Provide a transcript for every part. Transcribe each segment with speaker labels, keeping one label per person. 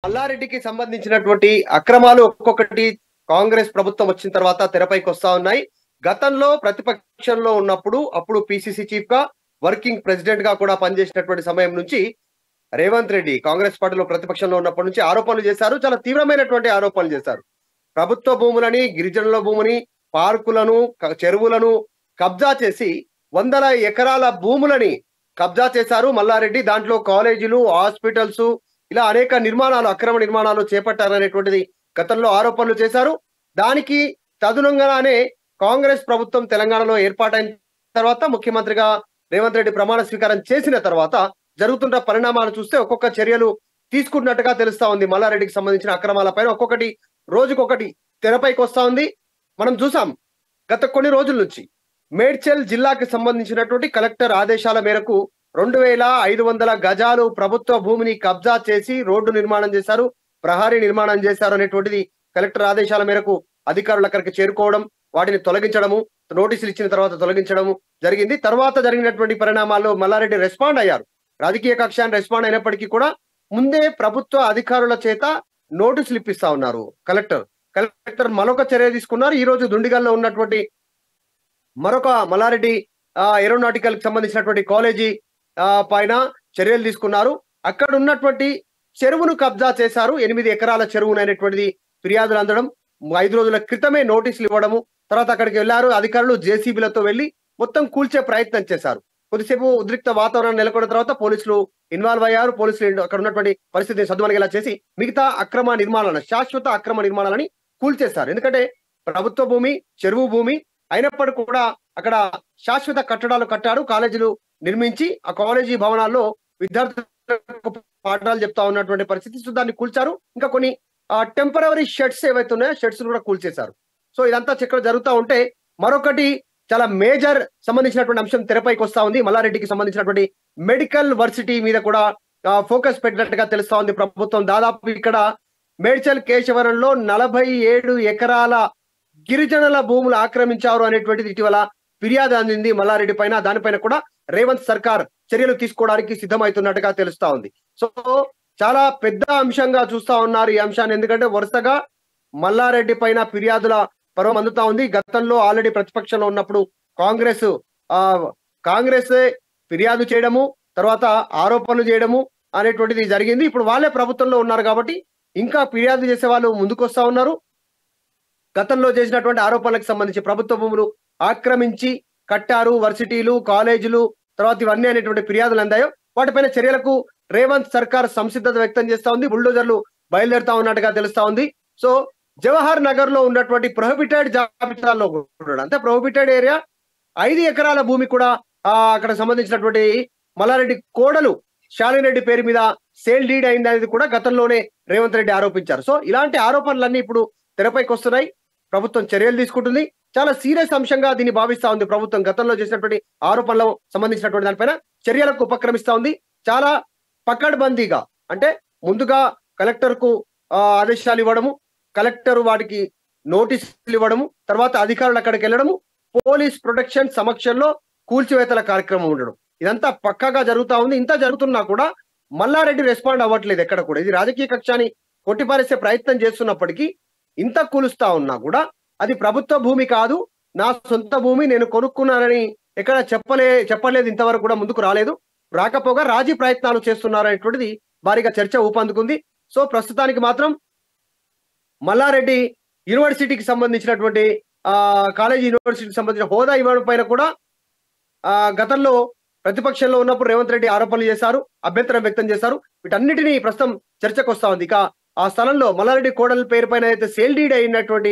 Speaker 1: మల్లారెడ్డికి సంబంధించినటువంటి అక్రమాలు ఒక్కొక్కటి కాంగ్రెస్ ప్రభుత్వం వచ్చిన తర్వాత తెరపైకి వస్తా ఉన్నాయి. గతంలో ప్రతిపక్షంలో ఉన్నప్పుడు అప్పుడు పిసిసి చీఫ్ గా వర్కింగ్ ప్రెసిడెంట్ గా కూడా పనిచేసినటువంటి సమయం నుంచి రేవంత్ రెడ్డి కాంగ్రెస్ పార్టీలో ప్రతిపక్షంలో ఉన్నప్పటి నుంచి ఆరోపణలు చేశారు. చాలా తీవ్రమైనటువంటి ఆరోపణలు చేశారు. ప్రభుత్వ భూములని, గిరిజనుల భూమిని, పార్కులను, చెరువులను కబ్జా చేసి వందల ఎకరాల భూములని కబ్జా చేశారు మల్లారెడ్డి. దాంట్లో కాలేజీలు, హాస్పిటల్స్ ఇలా అనేక నిర్మాణాలు, అక్రమ నిర్మాణాలు చేపట్టారనేటువంటిది గతంలో ఆరోపణలు చేశారు. దానికి తదనుగుణంగానే కాంగ్రెస్ ప్రభుత్వం తెలంగాణలో ఏర్పాటైన తర్వాత ముఖ్యమంత్రిగా రేవంత్ రెడ్డి ప్రమాణ స్వీకారం చేసిన తర్వాత జరుగుతున్న పరిణామాలు చూస్తే ఒక్కొక్క చర్యలు తీసుకున్నట్టుగా తెలుస్తా ఉంది. మల్లారెడ్డికి సంబంధించిన అక్రమాలపైన ఒక్కొక్కటి రోజుకొకటి తెరపైకి వస్తా ఉంది. మనం చూసాం గత కొన్ని రోజుల నుంచి మేడ్చల్ జిల్లాకి సంబంధించినటువంటి కలెక్టర్ ఆదేశాల మేరకు 2500 గజాలు ప్రభుత్వ భూమిని కబ్జా చేసి రోడ్డు నిర్మాణం చేశారు, ప్రహారీ నిర్మాణం చేశారు అనేటువంటిది కలెక్టర్ ఆదేశాల మేరకు అధికారులు అక్కడికి చేరుకోవడం, వాటిని తొలగించడము, నోటీసులు ఇచ్చిన తర్వాత తొలగించడము జరిగింది. తర్వాత జరిగినటువంటి పరిణామాల్లో మల్లారెడ్డి రెస్పాండ్ అయ్యారు. రాజకీయ కక్షాన్ని రెస్పాండ్ అయినప్పటికీ కూడా ముందే ప్రభుత్వ అధికారుల చేత నోటీసులు ఇప్పిస్తా ఉన్నారు కలెక్టర్ మరొక చర్య తీసుకున్నారు. ఈ రోజు దుండిగల్లో ఉన్నటువంటి మరొక మల్లారెడ్డి ఏరోనాటికల్ కి సంబంధించినటువంటి కాలేజీ పైన చర్యలు తీసుకున్నారు. అక్కడ ఉన్నటువంటి చెరువును కబ్జా చేశారు. 8 ఎకరాల చెరువును అనేటువంటిది ఫిర్యాదులు అందడం, 5 రోజుల క్రితమే నోటీసులు ఇవ్వడము, తర్వాత అక్కడికి వెళ్లారు అధికారులు జేసీబీలతో వెళ్లి మొత్తం కూల్చే ప్రయత్నం చేశారు. కొద్దిసేపు ఉద్రిక్త వాతావరణం నెలకొన్న తర్వాత పోలీసులు ఇన్వాల్వ్ అయ్యారు. పోలీసులు అక్కడ ఉన్నటువంటి పరిస్థితిని సద్దుమణిగేలా చేసి మిగతా అక్రమ నిర్మాణాలను, శాశ్వత అక్రమ నిర్మాణాలని కూల్చేశారు. ఎందుకంటే ప్రభుత్వ భూమి, చెరువు భూమి అయినప్పటికీ కూడా అక్కడ శాశ్వత కట్టడాలు కట్టారు, కాలేజీలు నిర్మించి ఆ కాలేజీ భవనాల్లో విద్యార్థులకు పాఠాలు చెప్తా ఉన్నటువంటి పరిస్థితి. సో దాన్ని కూల్చారు. ఇంకా కొన్ని టెంపరరీ షెడ్స్ ఏవైతే ఉన్నాయో షెడ్స్ కూడా కూల్చేశారు. సో ఇదంతా చక్రం జరుగుతూ ఉంటే మరొకటి చాలా మేజర్ సంబంధించినటువంటి అంశం తెరపైకి వస్తా ఉంది. మల్లారెడ్డికి సంబంధించినటువంటి మెడికల్ వర్సిటీ మీద కూడా ఫోకస్ పెట్టినట్టుగా తెలుస్తా ఉంది ప్రభుత్వం. దాదాపు ఇక్కడ మేడ్చల్ కేశవరంలో 47 ఎకరాల గిరిజనుల భూములు ఆక్రమించారు అనేటువంటిది ఇటీవల ఫిర్యాదు అందింది మల్లారెడ్డి పైన. దానిపైన కూడా రేవంత్ సర్కార్ చర్యలు తీసుకోవడానికి సిద్ధమవుతున్నట్టుగా తెలుస్తా ఉంది. సో చాలా పెద్ద అంశంగా చూస్తా ఉన్నారు ఈ అంశాన్ని. ఎందుకంటే వరుసగా మల్లారెడ్డి పైన ఫిర్యాదుల పర్వం అందుతా ఉంది. గతంలో ఆల్రెడీ ప్రతిపక్షంలో ఉన్నప్పుడు కాంగ్రెస్ ఫిర్యాదు చేయడము, తర్వాత ఆరోపణలు చేయడము అనేటువంటిది జరిగింది. ఇప్పుడు వాళ్ళే ప్రభుత్వంలో ఉన్నారు కాబట్టి ఇంకా ఫిర్యాదు చేసే వాళ్ళు ముందుకు వస్తా ఉన్నారు. గతంలో చేసినటువంటి ఆరోపణలకు సంబంధించి ప్రభుత్వ భూములు ఆక్రమించి కట్టారు, వర్సిటీలు, కాలేజీలు, తర్వాత ఇవన్నీ అనేటువంటి ఫిర్యాదులు అందాయో వాటిపైన చర్యలకు రేవంత్ సర్కార్ సంసిద్ధత వ్యక్తం చేస్తా ఉంది. బుల్డోజర్లు బయలుదేరుతా ఉన్నట్టుగా తెలుస్తా ఉంది. సో జవహర్ నగర్ లో ఉన్నటువంటి ప్రొహిబిటెడ్ జాబితాలో కూడా, అంటే ప్రొహిబిటెడ్ ఏరియా 5 ఎకరాల భూమి కూడా అక్కడ సంబంధించినటువంటి మల్లారెడ్డి కోడలు శాలిరెడ్డి పేరు మీద సేల్ డీడ్ అయింది అనేది కూడా గతంలోనే రేవంత్ రెడ్డి ఆరోపించారు. సో ఇలాంటి ఆరోపణలన్నీ ఇప్పుడు తెరపైకి వస్తున్నాయి. ప్రభుత్వం చర్యలు తీసుకుంటుంది. చాలా సీరియస్ అంశంగా దీన్ని భావిస్తా ఉంది ప్రభుత్వం. గతంలో చేసినటువంటి ఆరోపణలకు సంబంధించినటువంటి దానిపైన చర్యలకు ఉపక్రమిస్తా ఉంది. చాలా పకడ్బందీగా, అంటే ముందుగా కలెక్టర్ కు ఆదేశాలు ఇవ్వడము, కలెక్టర్ వాటికి నోటీసులు ఇవ్వడము, తర్వాత అధికారులు అక్కడికి వెళ్ళడము, పోలీస్ ప్రొటెక్షన్ సమక్షంలో కూల్చివేతల కార్యక్రమం ఉండడం, ఇదంతా పక్కాగా జరుగుతా ఉంది. ఇంత జరుగుతున్నా కూడా మల్లారెడ్డి రెస్పాండ్ అవ్వట్లేదు ఎక్కడ కూడా. ఇది రాజకీయ కక్షాన్ని కొట్టిపారేసే ప్రయత్నం చేస్తున్నప్పటికీ ఇంత కూలుస్తా ఉన్నా కూడా అది ప్రభుత్వ భూమి కాదు, నా సొంత భూమి, నేను కొనుక్కున్నానని ఎక్కడ చెప్పలేదు. ఇంతవరకు కూడా ముందుకు రాలేదు. రాకపోగా రాజీ ప్రయత్నాలు చేస్తున్నారనేటువంటిది భారీగా చర్చ ఊపందుకుంది. సో ప్రస్తుతానికి మాత్రం మల్లారెడ్డి యూనివర్సిటీకి సంబంధించినటువంటి కాలేజీ యూనివర్సిటీకి సంబంధించిన హోదా ఇవ్వడం పైన కూడా గతంలో ప్రతిపక్షంలో ఉన్నప్పుడు రేవంత్ రెడ్డి ఆరోపణలు చేశారు, అభ్యంతరం వ్యక్తం చేశారు. వీటన్నిటినీ ప్రస్తుతం చర్చకు వస్తా ఉంది. ఇక ఆ స్థలంలో మల్లారెడ్డి కోడల పేరు పైన అయితే సేల్ డీడ్ అయినటువంటి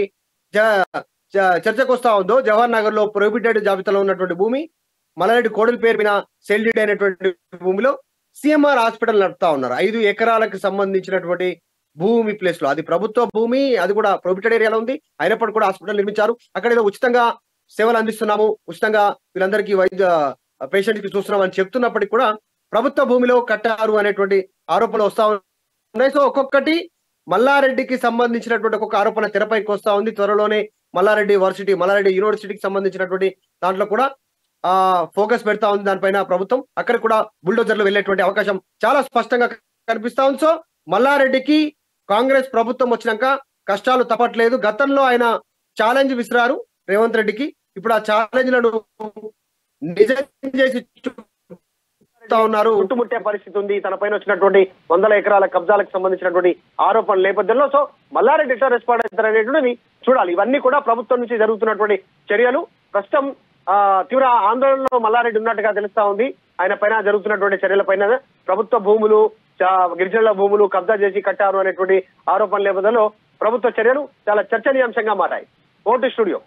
Speaker 1: చర్చకు వస్తా ఉందో, జవహర్ నగర్ లో ప్రొహిబిటెడ్ జాబితాలో ఉన్నటువంటి భూమి మల్లారెడ్డి కోడల పేరు పైన సేల్ డీడ్ అయినటువంటి భూమిలో సిఎంఆర్ హాస్పిటల్ నడుపుతా ఉన్నారు. 5 ఎకరాలకు సంబంధించినటువంటి భూమి ప్లేస్ లో, అది ప్రభుత్వ భూమి, అది కూడా ప్రొహిబిటెడ్ ఏరియాలో ఉంది. అయినప్పటికీ కూడా హాస్పిటల్ నిర్మించారు. అక్కడ ఏదో ఉచితంగా సేవలు అందిస్తున్నాము, ఉచితంగా వీళ్ళందరికీ వైద్య పేషెంట్ కి చూస్తున్నాం అని చెప్తున్నప్పటికీ కూడా ప్రభుత్వ భూమిలో కట్టారు అనేటువంటి ఆరోపణలు వస్తా ఉన్నాయి. సో ఒక్కొక్కటి మల్లారెడ్డికి సంబంధించినటువంటి ఒక్కొక్క ఆరోపణ తెరపైకి వస్తా ఉంది. త్వరలోనే మల్లారెడ్డి యూనివర్సిటీకి సంబంధించినటువంటి దాంట్లో కూడా ఫోకస్ పెడతా ఉంది దానిపైన ప్రభుత్వం. అక్కడ కూడా బుల్డోజర్లు వెళ్ళేటువంటి అవకాశం చాలా స్పష్టంగా కనిపిస్తా ఉంది. సో మల్లారెడ్డికి కాంగ్రెస్ ప్రభుత్వం వచ్చినాక కష్టాలు తప్పట్లేదు. గతంలో ఆయన ఛాలెంజ్ విసిరారు రేవంత్ రెడ్డికి. ఇప్పుడు ఆ ఛాలెంజ్లను నిజం చేసి చూపుతా ఉన్నారు.
Speaker 2: చుట్టుముట్టే పరిస్థితి ఉంది. తన పైన వచ్చినటువంటి 100 ఎకరాల కబ్జాలకు సంబంధించినటువంటి ఆరోపణల నేపథ్యంలో సో మల్లారెడ్డి ఎట్లా రెస్పాండ్ అవుతారు అనేటువంటిది చూడాలి. ఇవన్నీ కూడా ప్రభుత్వం నుంచి జరుగుతున్నటువంటి చర్యలు. ప్రస్తుతం తీవ్ర ఆందోళనలో మల్లారెడ్డి ఉన్నట్టుగా తెలుస్తా ఉంది. ఆయన పైన జరుగుతున్నటువంటి చర్యల పైన ప్రభుత్వ భూములు, గిరిజనుల భూములు కబ్జా చేసి కట్టారు అనేటువంటి ఆరోపణల నేపథ్యంలో ప్రభుత్వ చర్యలు చాలా చర్చనీయాంశంగా మారాయి. Vote studio.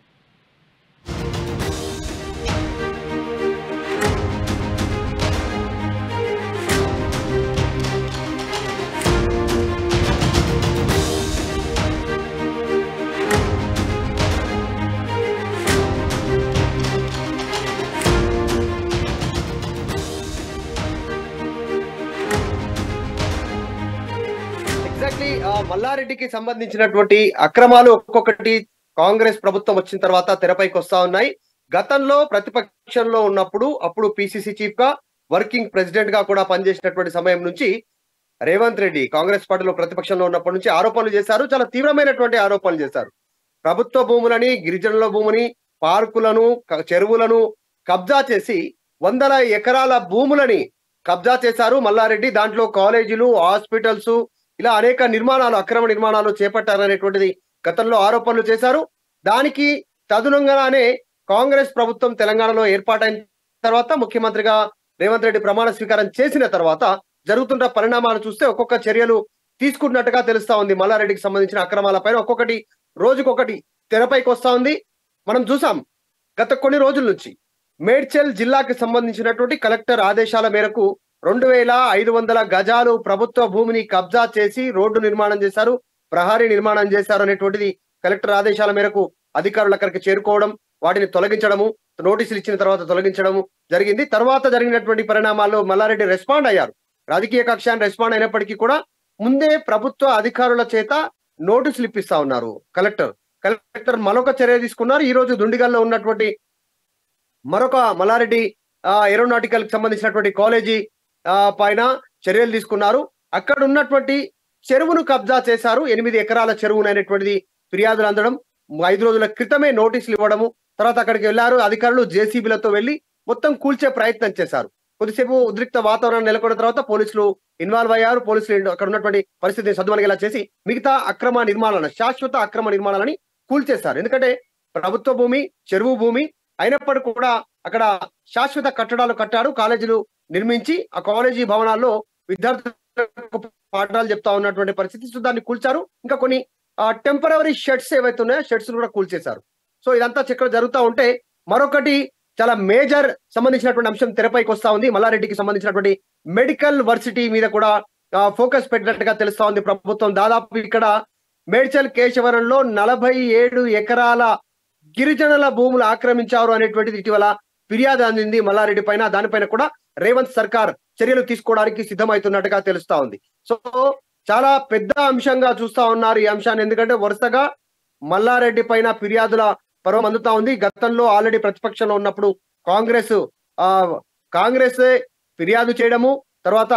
Speaker 1: ఎగ్జాక్ట్లీ మల్లారెడ్డికి సంబంధించినటువంటి అక్రమాలు ఒక్కొక్కటి కాంగ్రెస్ ప్రభుత్వం వచ్చిన తర్వాత తెరపైకి వస్తా ఉన్నాయి. గతంలో ప్రతిపక్షంలో ఉన్నప్పుడు అప్పుడు పిసిసి చీఫ్ గా వర్కింగ్ ప్రెసిడెంట్ గా కూడా పనిచేసినటువంటి సమయం నుంచి రేవంత్ రెడ్డి కాంగ్రెస్ పార్టీలో ప్రతిపక్షంలో ఉన్నప్పటి నుంచి ఆరోపణలు చేశారు. చాలా తీవ్రమైనటువంటి ఆరోపణలు చేశారు. ప్రభుత్వ భూములని, గిరిజనుల భూమిని, పార్కులను, చెరువులను కబ్జా చేసి 100 ఎకరాల భూములని కబ్జా చేశారు మల్లారెడ్డి. దాంట్లో కాలేజీలు, హాస్పిటల్స్, ఇలా అనేక నిర్మాణాలు, అక్రమ నిర్మాణాలు చేపట్టారనేటువంటిది గతంలో ఆరోపణలు చేశారు. దానికి తదనుగుణంగానే కాంగ్రెస్ ప్రభుత్వం తెలంగాణలో ఏర్పాటైన తర్వాత ముఖ్యమంత్రిగా రేవంత్ రెడ్డి ప్రమాణ స్వీకారం చేసిన తర్వాత జరుగుతున్న పరిణామాలు చూస్తే ఒక్కొక్క చర్యలు తీసుకున్నట్టుగా తెలుస్తా ఉంది. మల్లారెడ్డికి సంబంధించిన అక్రమాలపైన ఒక్కొక్కటి రోజుకొకటి తెరపైకి వస్తా ఉంది. మనం చూసాం గత కొన్ని రోజుల నుంచి మేడ్చల్ జిల్లాకి సంబంధించినటువంటి కలెక్టర్ ఆదేశాల మేరకు 2500 గజాలు ప్రభుత్వ భూమిని కబ్జా చేసి రోడ్డు నిర్మాణం చేశారు, ప్రహారీ నిర్మాణం చేశారు అనేటువంటిది కలెక్టర్ ఆదేశాల మేరకు అధికారులు అక్కడికి చేరుకోవడం, వాటిని తొలగించడము, నోటీసులు ఇచ్చిన తర్వాత తొలగించడము జరిగింది. తర్వాత జరిగినటువంటి పరిణామాల్లో మల్లారెడ్డి రెస్పాండ్ అయ్యారు. రాజకీయ కక్షాన్ని రెస్పాండ్ అయినప్పటికీ కూడా ముందే ప్రభుత్వ అధికారుల చేత నోటీసులు ఇప్పిస్తా ఉన్నారు కలెక్టర్ మరొక చర్య తీసుకున్నారు. ఈ రోజు దుండిగల్లో ఉన్నటువంటి మరొక మల్లారెడ్డి ఏరోనాటికల్ కి సంబంధించినటువంటి కాలేజీ పైన చర్యలు తీసుకున్నారు. అక్కడ ఉన్నటువంటి చెరువును కబ్జా చేశారు. 8 ఎకరాల చెరువును అనేటువంటిది ఫిర్యాదులు అందడం, 5 రోజుల క్రితమే నోటీసులు ఇవ్వడము, తర్వాత అక్కడికి వెళ్లారు అధికారులు జేసీబీలతో వెళ్లి మొత్తం కూల్చే ప్రయత్నం చేశారు. కొద్దిసేపు ఉద్రిక్త వాతావరణం నెలకొన్న తర్వాత పోలీసులు ఇన్వాల్వ్ అయ్యారు. పోలీసులు అక్కడ ఉన్నటువంటి పరిస్థితిని సద్దుమణిగేలా చేసి మిగతా అక్రమ నిర్మాణాలను, శాశ్వత అక్రమ నిర్మాణాలని కూల్చేశారు. ఎందుకంటే ప్రభుత్వ భూమి, చెరువు భూమి అయినప్పటికీ కూడా అక్కడ శాశ్వత కట్టడాలు కట్టారు, కాలేజీలు నిర్మించి ఆ కాలేజీ భవనాల్లో విద్యార్థులకు పాఠాలు చెప్తా ఉన్నటువంటి పరిస్థితి. సో దాన్ని కూల్చారు. ఇంకా కొన్ని టెంపరరీ షెడ్స్ ఏవైతే ఉన్నాయో షెడ్స్ కూడా కూల్చేశారు. సో ఇదంతా చక్ర జరుగుతూ ఉంటే మరొకటి చాలా మేజర్ సంబంధించినటువంటి అంశం తెరపైకి వస్తా ఉంది. మల్లారెడ్డికి సంబంధించినటువంటి మెడికల్ వర్సిటీ మీద కూడా ఫోకస్ పెట్టినట్టుగా తెలుస్తా ఉంది ప్రభుత్వం. దాదాపు ఇక్కడ మేడ్చల్ కేశవరంలో 47 ఎకరాల గిరిజనుల భూములు ఆక్రమించారు అనేటువంటిది ఇటీవల ఫిర్యాదు అందింది మల్లారెడ్డి పైన. దానిపైన కూడా రేవంత్ సర్కార్ చర్యలు తీసుకోవడానికి సిద్ధమవుతున్నట్టుగా తెలుస్తా ఉంది. సో చాలా పెద్ద అంశంగా చూస్తా ఉన్నారు ఈ అంశాన్ని. ఎందుకంటే వరుసగా మల్లారెడ్డి పైన ఫిర్యాదుల పర్వం అందుతా ఉంది. గతంలో ఆల్రెడీ ప్రతిపక్షంలో ఉన్నప్పుడు కాంగ్రెస్ ఫిర్యాదు చేయడము, తర్వాత